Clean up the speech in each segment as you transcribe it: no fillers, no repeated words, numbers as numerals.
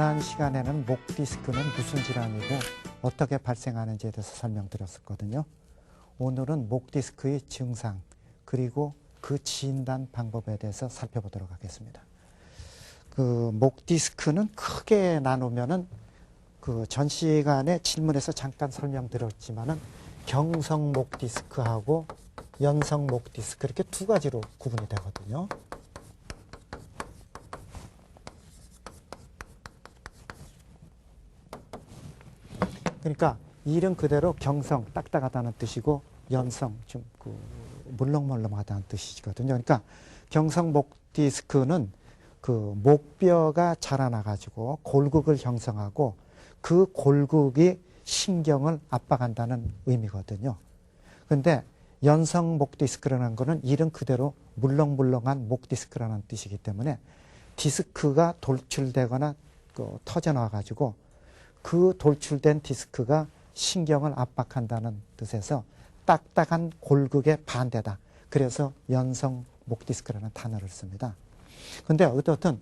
지난 시간에는 목 디스크는 무슨 질환이고 어떻게 발생하는지에 대해서 설명드렸었거든요. 오늘은 목 디스크의 증상 그리고 그 진단 방법에 대해서 살펴보도록 하겠습니다. 목 디스크는 크게 나누면은 전 시간에 질문에서 잠깐 설명드렸지만은 경성 목 디스크하고 연성 목 디스크 이렇게 두 가지로 구분이 되거든요. 그러니까 이름 그대로 경성 딱딱하다는 뜻이고 연성 좀 물렁물렁하다는 뜻이거든요. 그러니까 경성 목 디스크는 목뼈가 자라나 가지고 골극을 형성하고 그 골극이 신경을 압박한다는 의미거든요. 그런데 연성 목 디스크라는 거는 이름 그대로 물렁물렁한 목 디스크라는 뜻이기 때문에 디스크가 돌출되거나 터져나와 가지고 그 돌출된 디스크가 신경을 압박한다는 뜻에서 딱딱한 골극의 반대다. 그래서 연성 목 디스크라는 단어를 씁니다. 그런데 어떻든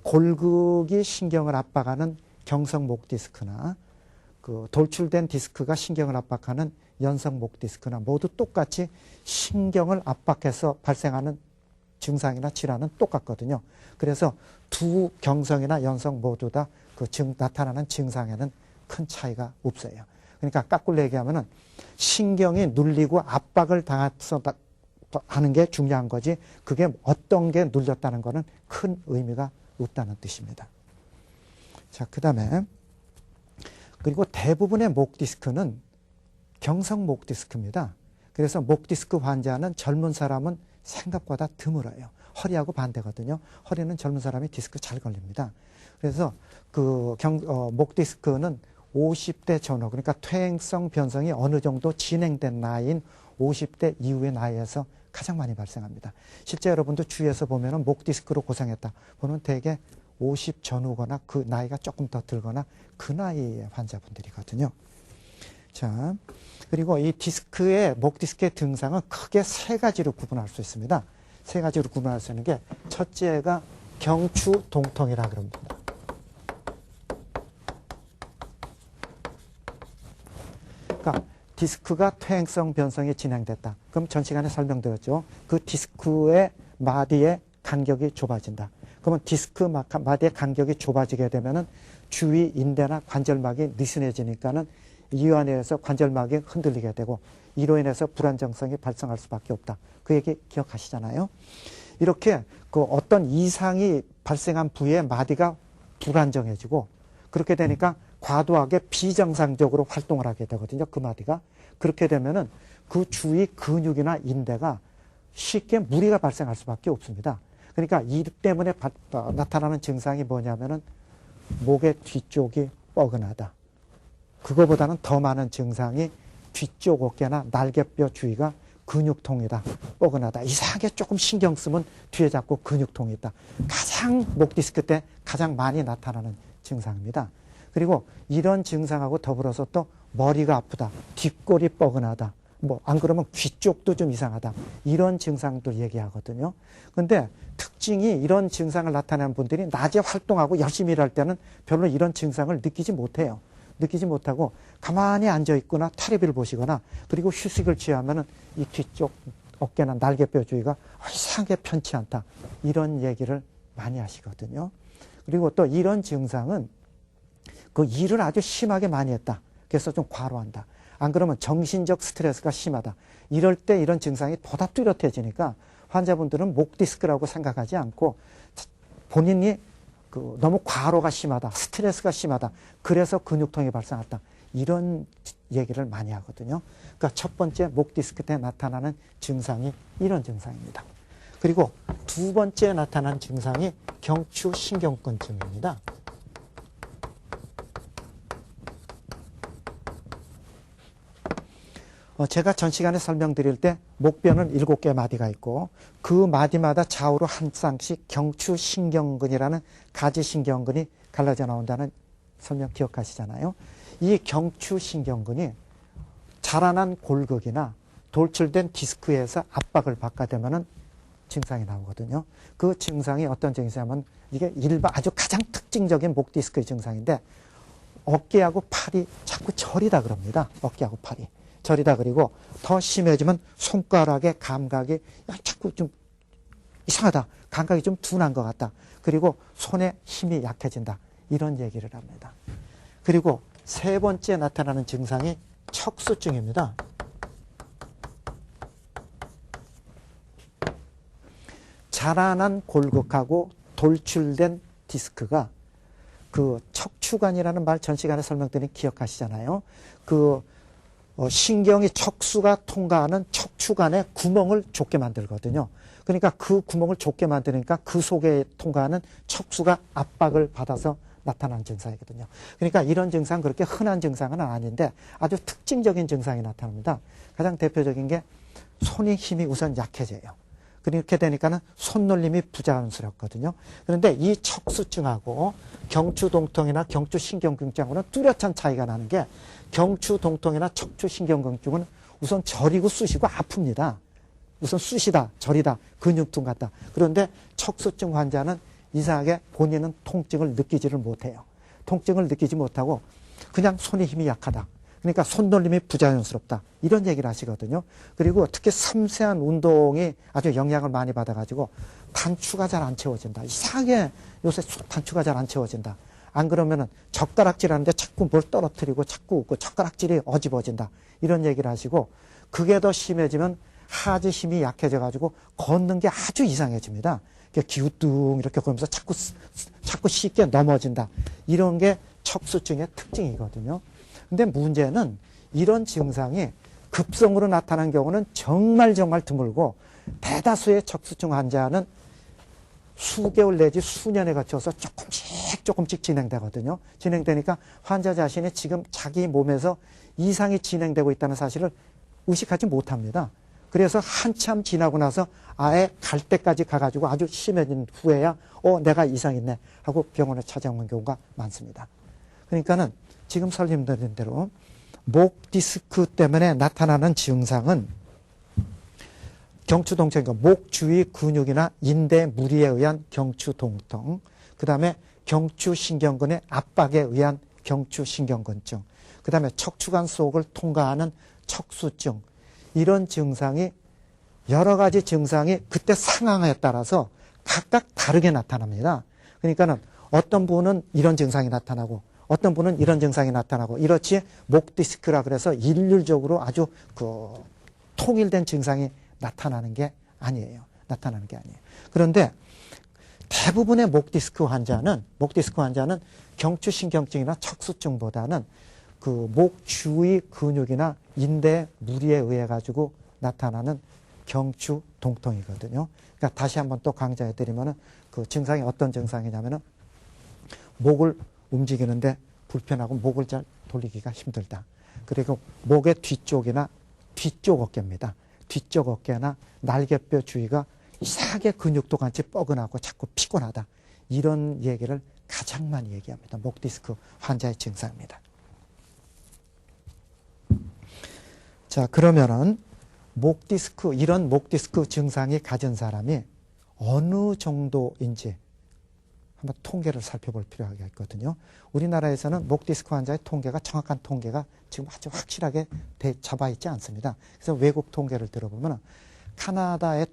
골극이 신경을 압박하는 경성 목 디스크나 돌출된 디스크가 신경을 압박하는 연성 목 디스크나 모두 똑같이 신경을 압박해서 발생하는 증상이나 질환은 똑같거든요. 그래서 두 경성이나 연성 모두 다 나타나는 증상에는 큰 차이가 없어요. 그러니까 까꿀로 얘기하면은 신경이 눌리고 압박을 당해서 하는 게 중요한 거지 그게 어떤 게 눌렸다는 거는 큰 의미가 없다는 뜻입니다. 자, 그 다음에 그리고 대부분의 목 디스크는 경성 목 디스크입니다. 그래서 목 디스크 환자는 젊은 사람은 생각보다 드물어요. 허리하고 반대거든요. 허리는 젊은 사람이 디스크 잘 걸립니다. 그래서 목 디스크는 50대 전후, 그러니까 퇴행성 변성이 어느 정도 진행된 나이인 50대 이후의 나이에서 가장 많이 발생합니다. 실제 여러분도 주위에서 보면은 목 디스크로 고생했다 보면 대개 50 전후거나 그 나이가 조금 더 들거나 그 나이의 환자분들이거든요. 자, 그리고 이 목 디스크의 증상은 크게 세 가지로 구분할 수 있습니다. 세 가지로 구분할 수 있는 게 첫째가 경추 동통이라 그럽니다. 그러니까 디스크가 퇴행성 변성이 진행됐다. 그럼 전 시간에 설명드렸죠. 그 디스크의 마디의 간격이 좁아진다. 그러면 디스크 마디의 간격이 좁아지게 되면은 주위 인대나 관절막이 느슨해지니까는 이와 인해서 관절막이 흔들리게 되고 이로 인해서 불안정성이 발생할 수밖에 없다. 그 얘기 기억하시잖아요. 이렇게 어떤 이상이 발생한 부위의 마디가 불안정해지고 그렇게 되니까 과도하게 비정상적으로 활동을 하게 되거든요. 그 마디가. 그렇게 되면은 그 주위 근육이나 인대가 쉽게 무리가 발생할 수밖에 없습니다. 그러니까 이 때문에 나타나는 증상이 뭐냐면은 목의 뒤쪽이 뻐근하다. 그거보다는 더 많은 증상이 뒤쪽 어깨나 날개뼈 주위가 근육통이다. 뻐근하다. 이상하게 조금 신경 쓰면 뒤에 자꾸 근육통이 있다. 가장 목 디스크 때 가장 많이 나타나는 증상입니다. 그리고 이런 증상하고 더불어서 또 머리가 아프다. 뒷골이 뻐근하다. 안 그러면 귀 쪽도 좀 이상하다. 이런 증상도 얘기하거든요. 근데 특징이 이런 증상을 나타내는 분들이 낮에 활동하고 열심히 일할 때는 별로 이런 증상을 느끼지 못해요. 느끼지 못하고 가만히 앉아있거나 텔레비를 보시거나 그리고 휴식을 취하면은 이 뒤쪽 어깨나 날개뼈 주위가 이상하게 편치 않다. 이런 얘기를 많이 하시거든요. 그리고 또 이런 증상은 일을 아주 심하게 많이 했다. 그래서 좀 과로한다. 안 그러면 정신적 스트레스가 심하다. 이럴 때 이런 증상이 보다 뚜렷해지니까 환자분들은 목 디스크라고 생각하지 않고 본인이 너무 과로가 심하다. 스트레스가 심하다. 그래서 근육통이 발생했다. 이런 얘기를 많이 하거든요. 그러니까 첫 번째 목 디스크 때 나타나는 증상이 이런 증상입니다. 그리고 두 번째 나타나는 증상이 경추신경근증입니다. 제가 전 시간에 설명드릴 때 목뼈는 7개 마디가 있고 그 마디마다 좌우로 한 쌍씩 경추신경근이라는 가지신경근이 갈라져 나온다는 설명 기억하시잖아요. 이 경추신경근이 자라난 골극이나 돌출된 디스크에서 압박을 받게 되면은 증상이 나오거든요. 그 증상이 어떤 증상이냐면 이게 아주 가장 특징적인 목 디스크의 증상인데 어깨하고 팔이 자꾸 저리다 그럽니다. 어깨하고 팔이 저리다 그리고 더 심해지면 손가락의 감각이 자꾸 좀 이상하다. 감각이 좀 둔한 것 같다. 그리고 손에 힘이 약해진다. 이런 얘기를 합니다. 그리고 세 번째 나타나는 증상이 척수증입니다. 자라난 골격하고 돌출된 디스크가 그 척추관이라는 말 전 시간에 설명드린 기억하시잖아요. 그 신경이 척수가 통과하는 척추관의 구멍을 좁게 만들거든요. 그러니까 그 구멍을 좁게 만드니까 그 속에 통과하는 척수가 압박을 받아서 나타나는 증상이거든요. 그러니까 이런 증상 그렇게 흔한 증상은 아닌데 아주 특징적인 증상이 나타납니다. 가장 대표적인 게 손의 힘이 우선 약해져요. 그렇게 되니까는 손놀림이 부자연스럽거든요. 그런데 이 척수증하고 경추동통이나 경추신경근증하고는 뚜렷한 차이가 나는 게 경추동통이나 척추신경근증은 우선 저리고 쑤시고 아픕니다. 우선 쑤시다, 저리다, 근육통 같다. 그런데 척수증 환자는 이상하게 본인은 통증을 느끼지를 못해요. 통증을 느끼지 못하고 그냥 손의 힘이 약하다. 그러니까 손놀림이 부자연스럽다. 이런 얘기를 하시거든요. 그리고 특히 섬세한 운동이 아주 영향을 많이 받아가지고 단추가 잘 안 채워진다. 이상하게 요새 단추가 잘 안 채워진다. 안 그러면은 젓가락질 하는데 자꾸 뭘 떨어뜨리고 자꾸 웃고 젓가락질이 어집어진다. 이런 얘기를 하시고 그게 더 심해지면 하지 힘이 약해져가지고 걷는 게 아주 이상해집니다. 기우뚱 이렇게 걸으면서 자꾸 쉽게 넘어진다. 이런 게 척수증의 특징이거든요. 근데 문제는 이런 증상이 급성으로 나타난 경우는 정말 드물고 대다수의 척수증 환자는 수개월 내지 수년에 거쳐서 조금씩 진행되거든요. 진행되니까 환자 자신이 지금 자기 몸에서 이상이 진행되고 있다는 사실을 의식하지 못합니다. 그래서 한참 지나고 나서 아예 갈 때까지 가가지고 아주 심해진 후에야 내가 이상 있네 하고 병원에 찾아오는 경우가 많습니다. 그러니까는 지금 설명드린 대로 목 디스크 때문에 나타나는 증상은 경추동통이니까 목 주위 근육이나 인대 무리에 의한 경추동통, 그 다음에 경추신경근의 압박에 의한 경추신경근증, 그 다음에 척추관 속을 통과하는 척수증, 이런 증상이 여러 가지 증상이 그때 상황에 따라서 각각 다르게 나타납니다. 그러니까는 어떤 분은 이런 증상이 나타나고 어떤 분은 이런 증상이 나타나고 이렇지 목 디스크라 그래서 일률적으로 아주 통일된 증상이 나타나는 게 아니에요. 그런데 대부분의 목 디스크 환자는 경추신경증이나 척수증보다는 그 목 주위 근육이나 인대 무리에 의해 가지고 나타나는 경추동통이거든요. 그러니까 다시 한번 또 강조해 드리면은 그 증상이 어떤 증상이냐면은 목을 움직이는데 불편하고 목을 잘 돌리기가 힘들다. 그리고 목의 뒤쪽이나 뒤쪽 어깨입니다. 뒤쪽 어깨나 날개뼈 주위가 이상하게 근육도 같이 뻐근하고 자꾸 피곤하다. 이런 얘기를 가장 많이 얘기합니다. 목 디스크 환자의 증상입니다. 자, 그러면은 이런 목 디스크 증상이 가진 사람이 어느 정도인지 한번 통계를 살펴볼 필요가 있거든요. 우리나라에서는 목 디스크 환자의 통계가 정확한 통계가 지금 아주 확실하게 잡아 있지 않습니다. 그래서 외국 통계를 들어보면 카나다의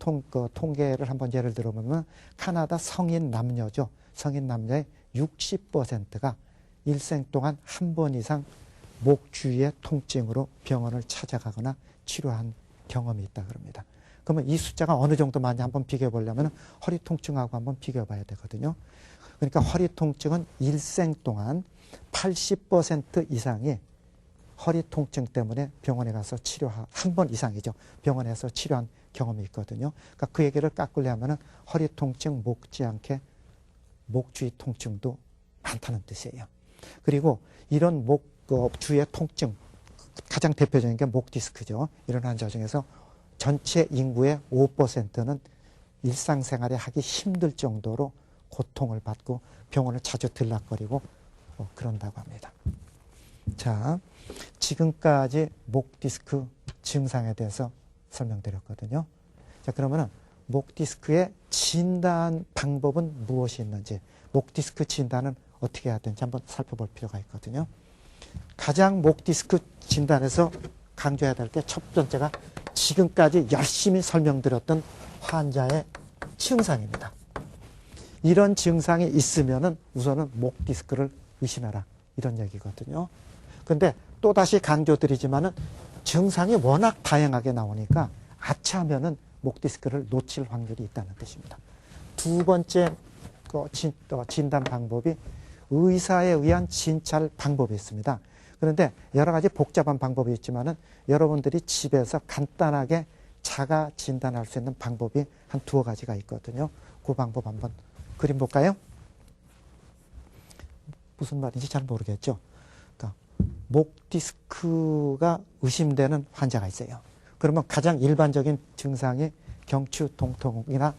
통계를 한번 예를 들어보면 카나다 성인 남녀죠. 성인 남녀의 60%가 일생 동안 한 번 이상 목 주위의 통증으로 병원을 찾아가거나 치료한 경험이 있다 그럽니다. 그러면 이 숫자가 어느 정도 많이 한번 비교해 보려면 허리 통증하고 한번 비교해 봐야 되거든요. 그러니까 허리 통증은 일생 동안 80% 이상이 허리 통증 때문에 병원에 가서 한 번 이상이죠. 병원에서 치료한 경험이 있거든요. 그러니까 그 얘기를 깎으려면 허리 통증 못지않게 목 주위 통증도 많다는 뜻이에요. 그리고 이런 목 주위의 통증, 가장 대표적인 게 목 디스크죠. 이런 환자 중에서 전체 인구의 5%는 일상생활에 하기 힘들 정도로 고통을 받고 병원을 자주 들락거리고 그런다고 합니다. 자, 지금까지 목 디스크 증상에 대해서 설명드렸거든요. 자, 그러면은 목 디스크의 진단 방법은 무엇이 있는지, 목 디스크 진단은 어떻게 해야 되는지 한번 살펴볼 필요가 있거든요. 가장 목 디스크 진단에서 강조해야 될 게 첫 번째가 지금까지 열심히 설명드렸던 환자의 증상입니다. 이런 증상이 있으면은 우선은 목 디스크를 의심해라, 이런 얘기거든요. 근데 또다시 강조드리지만은 증상이 워낙 다양하게 나오니까 아차하면은 목 디스크를 놓칠 확률이 있다는 뜻입니다. 두 번째 진단 방법이 의사에 의한 진찰 방법이 있습니다. 그런데 여러 가지 복잡한 방법이 있지만은 여러분들이 집에서 간단하게 자가 진단할 수 있는 방법이 한 두어 가지가 있거든요. 그 방법 한번 그림 볼까요? 무슨 말인지 잘 모르겠죠. 그러니까 목 디스크가 의심되는 환자가 있어요. 그러면 가장 일반적인 증상이 경추 통통이나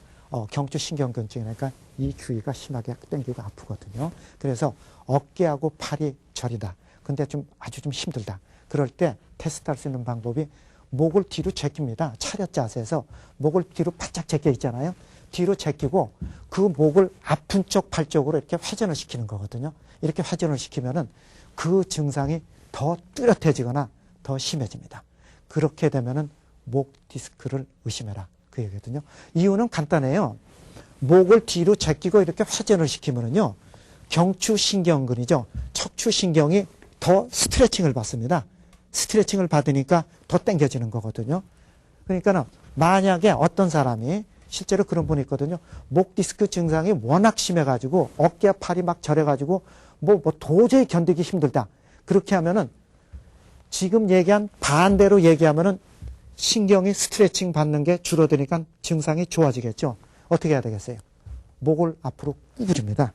경추 신경근증이니까 이 귀가 심하게 땡기고 아프거든요. 그래서 어깨하고 팔이 저리다. 근데 아주 좀 힘들다. 그럴 때 테스트할 수 있는 방법이 목을 뒤로 제낍니다. 차렷 자세에서 목을 뒤로 바짝 제껴 있잖아요. 뒤로 제끼고 그 목을 아픈 쪽 팔 쪽으로 이렇게 회전을 시키는 거거든요. 이렇게 회전을 시키면은 그 증상이 더 뚜렷해지거나 더 심해집니다. 그렇게 되면은 목 디스크를 의심해라, 그 얘기거든요. 이유는 간단해요. 목을 뒤로 제끼고 이렇게 회전을 시키면은요, 경추신경근이죠. 척추신경이 더 스트레칭을 받습니다. 스트레칭을 받으니까 더 당겨지는 거거든요. 그러니까 만약에 어떤 사람이 실제로 그런 분이 있거든요. 목 디스크 증상이 워낙 심해가지고 어깨와 팔이 막 저려가지고 뭐 도저히 견디기 힘들다. 그렇게 하면은 지금 얘기한 반대로 얘기하면은 신경이 스트레칭 받는 게 줄어드니까 증상이 좋아지겠죠. 어떻게 해야 되겠어요? 목을 앞으로 구부립니다.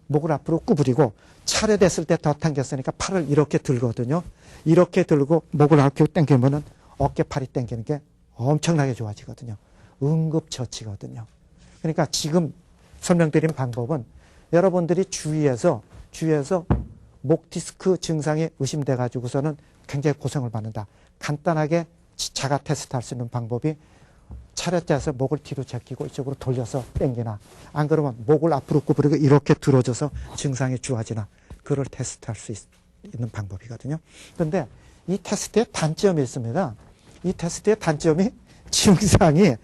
목을 앞으로 구부리고 차례됐을 때 더 당겼으니까 팔을 이렇게 들거든요. 이렇게 들고 목을 앞으로 당기면은 어깨 팔이 당기는 게 엄청나게 좋아지거든요. 응급처치거든요. 그러니까 지금 설명드린 방법은 여러분들이 주위에서 목 디스크 증상이 의심돼 가지고서는 굉장히 고생을 받는다. 간단하게 자가 테스트할 수 있는 방법이 차렷자에서 목을 뒤로 제끼고 이쪽으로 돌려서 당기나, 안 그러면 목을 앞으로 구부리고 이렇게 들어줘서 증상이 좋아지나, 그걸 테스트할 수 있는 방법이거든요. 그런데 이 테스트에 단점이 있습니다. 이 테스트의 단점이 증상이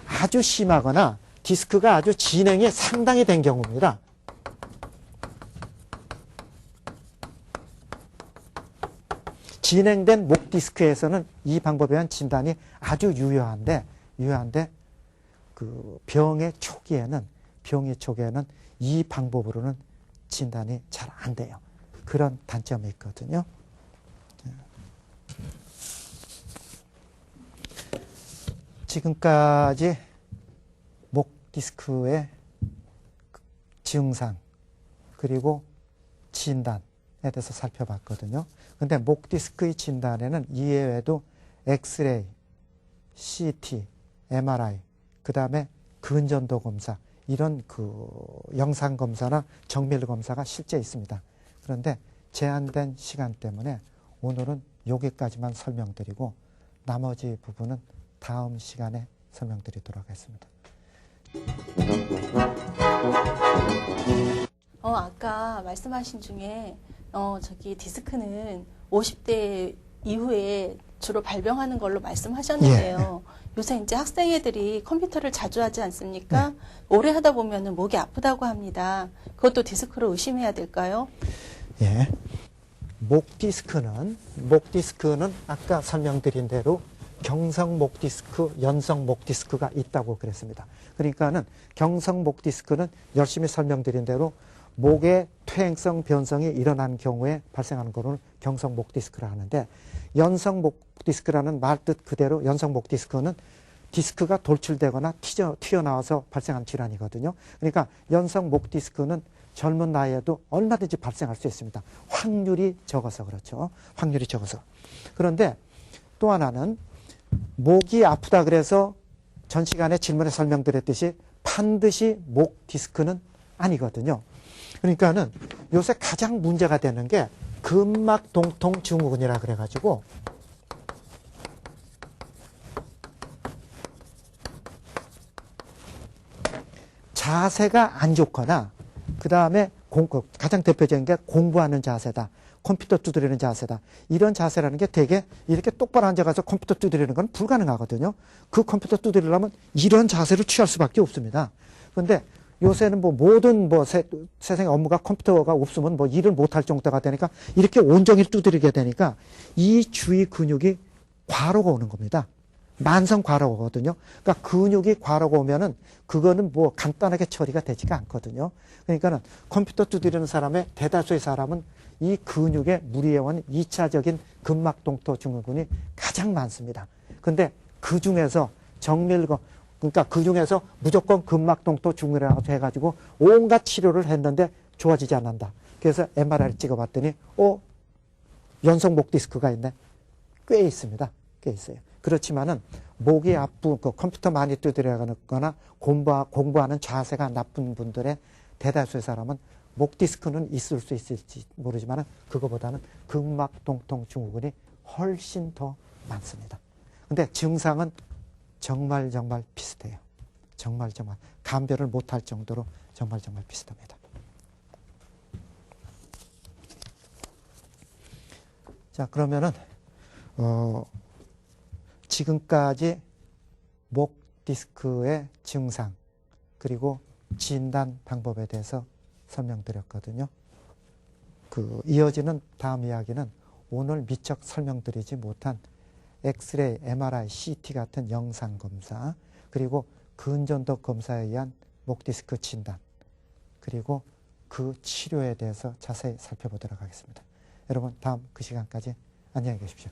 아주 심하거나 디스크가 아주 진행이 상당히 된 경우입니다. 진행된 목 디스크에서는 이 방법에 의한 진단이 아주 유효한데 그 병의 초기에는 이 방법으로는 진단이 잘 안 돼요. 그런 단점이 있거든요. 지금까지 목 디스크의 증상 그리고 진단에 대해서 살펴봤거든요. 근데 목 디스크의 진단에는 이외에도 엑스레이, CT, MRI, 그 다음에 근전도 검사, 이런 그 영상 검사나 정밀 검사가 실제 있습니다. 그런데 제한된 시간 때문에 오늘은 여기까지만 설명드리고 나머지 부분은 다음 시간에 설명드리도록 하겠습니다. 아까 말씀하신 중에 디스크는 50대 이후에 주로 발병하는 걸로 말씀하셨는데요. 예. 요새 이제 학생애들이 컴퓨터를 자주 하지 않습니까? 네. 오래 하다 보면은 목이 아프다고 합니다. 그것도 디스크로 의심해야 될까요? 예. 목 디스크는 아까 설명드린 대로 경성 목 디스크, 연성 목 디스크가 있다고 그랬습니다. 그러니까는 경성 목 디스크는 열심히 설명드린 대로 목의 퇴행성 변성이 일어난 경우에 발생하는 거를 경성 목 디스크라 하는데, 연성 목 디스크라는 말 뜻 그대로 연성 목 디스크는 디스크가 돌출되거나 튀어나와서 발생한 질환이거든요. 그러니까 연성 목 디스크는 젊은 나이에도 얼마든지 발생할 수 있습니다. 확률이 적어서 그렇죠. 확률이 적어서. 그런데 또 하나는 목이 아프다 그래서 전 시간에 질문에 설명드렸듯이 반드시 목 디스크는 아니거든요. 그러니까는 요새 가장 문제가 되는 게 근막 동통 증후군이라 그래가지고 자세가 안 좋거나 그 다음에 가장 대표적인 게 공부하는 자세다. 컴퓨터 두드리는 자세다. 이런 자세라는 게 되게 이렇게 똑바로 앉아가서 컴퓨터 두드리는 건 불가능하거든요. 그 컴퓨터 두드리려면 이런 자세를 취할 수밖에 없습니다. 그런데 요새는 뭐 모든 뭐 세상의 업무가 컴퓨터가 없으면 뭐 일을 못할 정도가 되니까 이렇게 온종일 두드리게 되니까 이 주위 근육이 과로가 오는 겁니다. 만성 과로가 오거든요. 그러니까 근육이 과로가 오면은 그거는 뭐 간단하게 처리가 되지가 않거든요. 그러니까는 컴퓨터 두드리는 사람의 대다수의 사람은 이 근육에 무리해온 2차적인 근막동토 증후군이 가장 많습니다. 근데 그 중에서 그러니까 그 중에서 무조건 근막동토 증후군이라고 해가지고 온갖 치료를 했는데 좋아지지 않는다. 그래서 MRI를 찍어봤더니 연속 디스크가 있네. 꽤 있습니다. 꽤 있어요. 그렇지만은 목이 아프고 컴퓨터 많이 두드려거나 공부하는 자세가 나쁜 분들의 대다수의 사람은 목 디스크는 있을 수 있을지 모르지만 그거보다는 근막동통 증후군이 훨씬 더 많습니다. 근데 증상은 정말 비슷해요. 정말 감별을 못할 정도로 정말 비슷합니다. 자, 그러면은 지금까지 목 디스크의 증상 그리고 진단 방법에 대해서 설명드렸거든요. 이어지는 다음 이야기는 오늘 미처 설명드리지 못한 엑스레이, MRI, CT 같은 영상 검사, 그리고 근전도 검사에 의한 목 디스크 진단, 그리고 그 치료에 대해서 자세히 살펴보도록 하겠습니다. 여러분, 다음 그 시간까지 안녕히 계십시오.